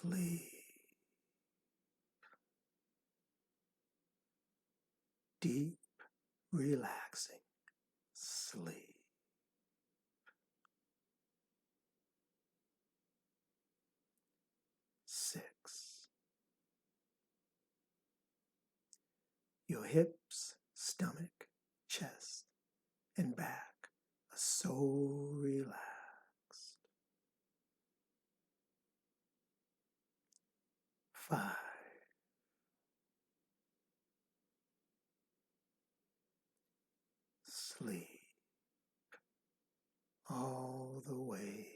sleep, deep, relaxing sleep. 6. Your hips, stomach, chest, and back are so relaxed. 5. Sleep all the way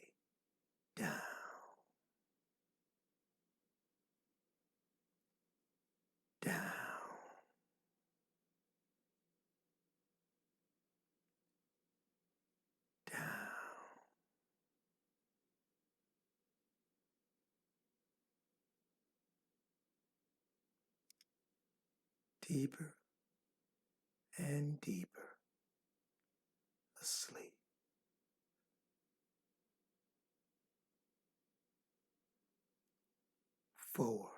down, down, down, deeper and deeper asleep. 4.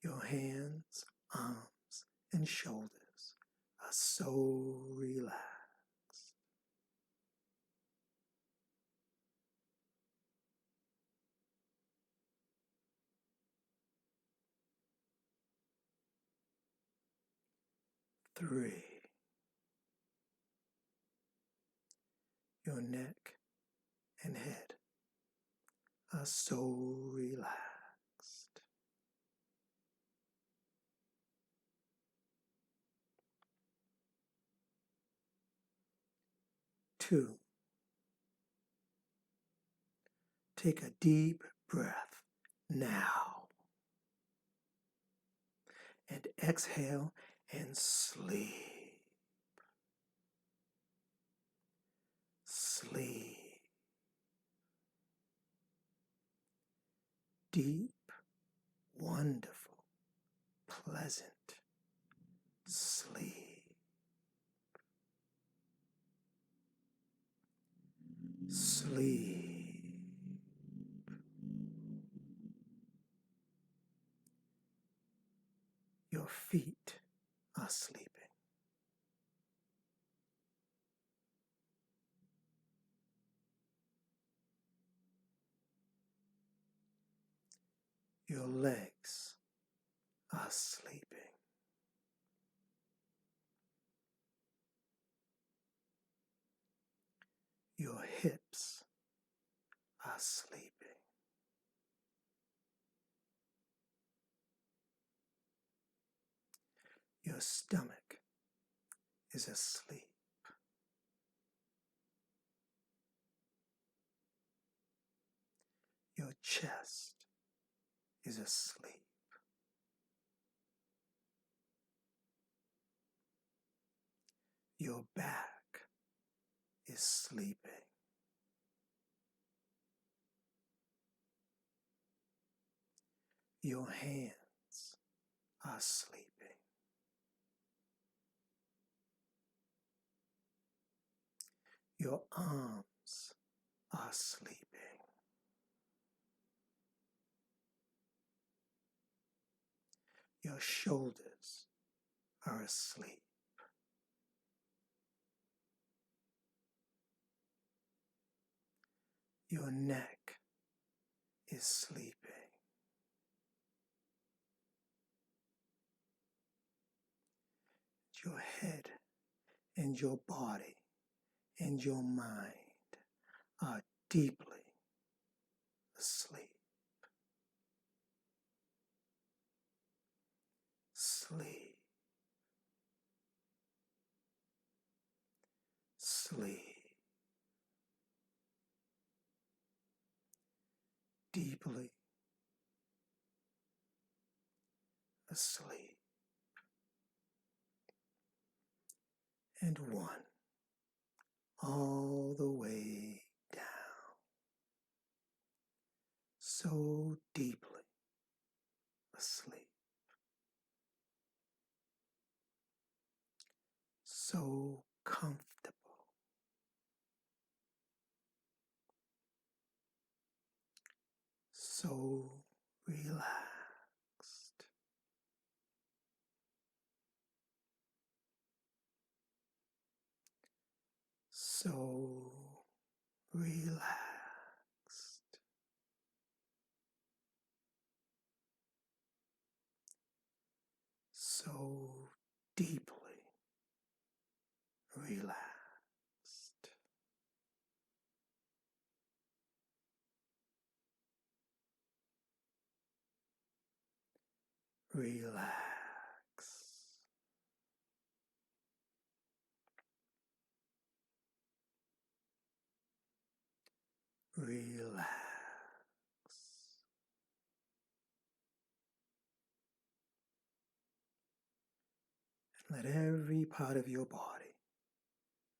Your hands, arms, and shoulders are so relaxed. 3. Your neck and head are so relaxed. 2. Take a deep breath now and exhale and sleep. Sleep. Deep, wonderful, pleasant sleep. Sleep. Your feet are sleeping. Your legs are sleeping. Your hips are sleeping. Your stomach is asleep. Your chest is asleep. Your back is sleeping. Your hands are sleeping. Your arms are sleeping. Your shoulders are asleep. Your neck is sleeping. Your head and your body and your mind are deeply asleep. Sleep. Sleep. Deeply asleep. And 1. All the way down. So deeply asleep. So comfortable. so relaxed, so deeply relaxed. Relax. Relax. Let every part of your body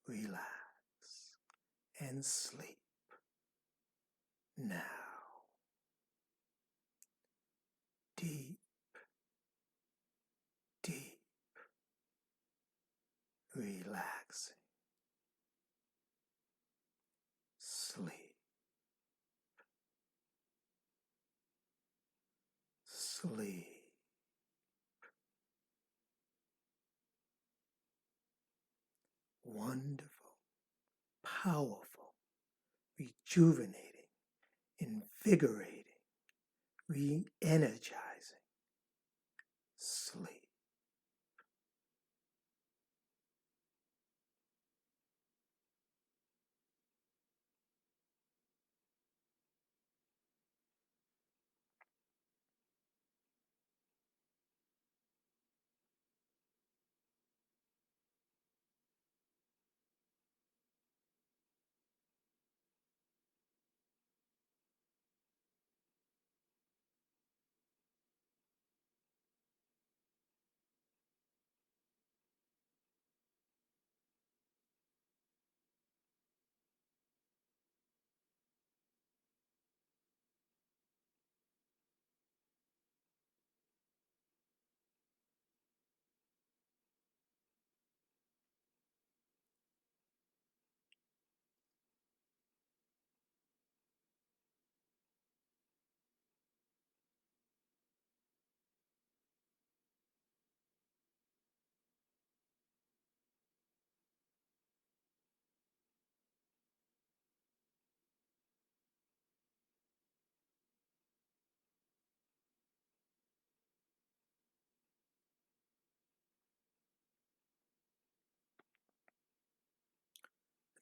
relax and sleep now. Deep, deep, relaxing. Sleep. Sleep. Wonderful, powerful, rejuvenating, invigorating, re-energizing sleep.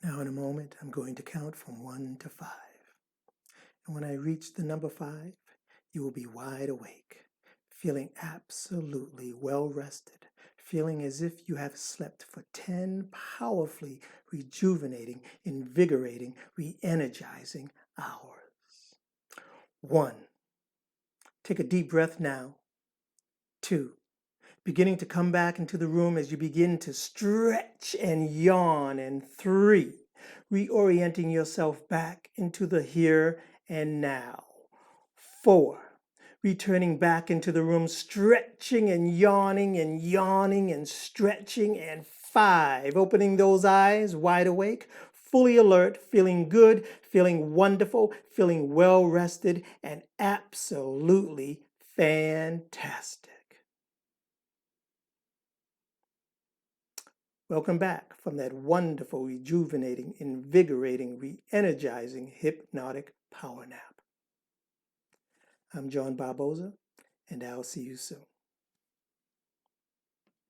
Now in a moment, I'm going to count from 1 to 5. And when I reach the number 5, you will be wide awake, feeling absolutely well rested, feeling as if you have slept for 10 powerfully rejuvenating, invigorating, re-energizing hours. 1. Take a deep breath now. 2. Beginning to come back into the room as you begin to stretch and yawn. And 3. Reorienting yourself back into the here and now. 4. Returning back into the room, stretching and yawning and stretching. And 5. Opening those eyes wide awake, fully alert, feeling good, feeling wonderful, feeling well rested, and absolutely fantastic. Welcome back from that wonderful, rejuvenating, invigorating, re-energizing hypnotic power nap. I'm John Barboza, and I'll see you soon.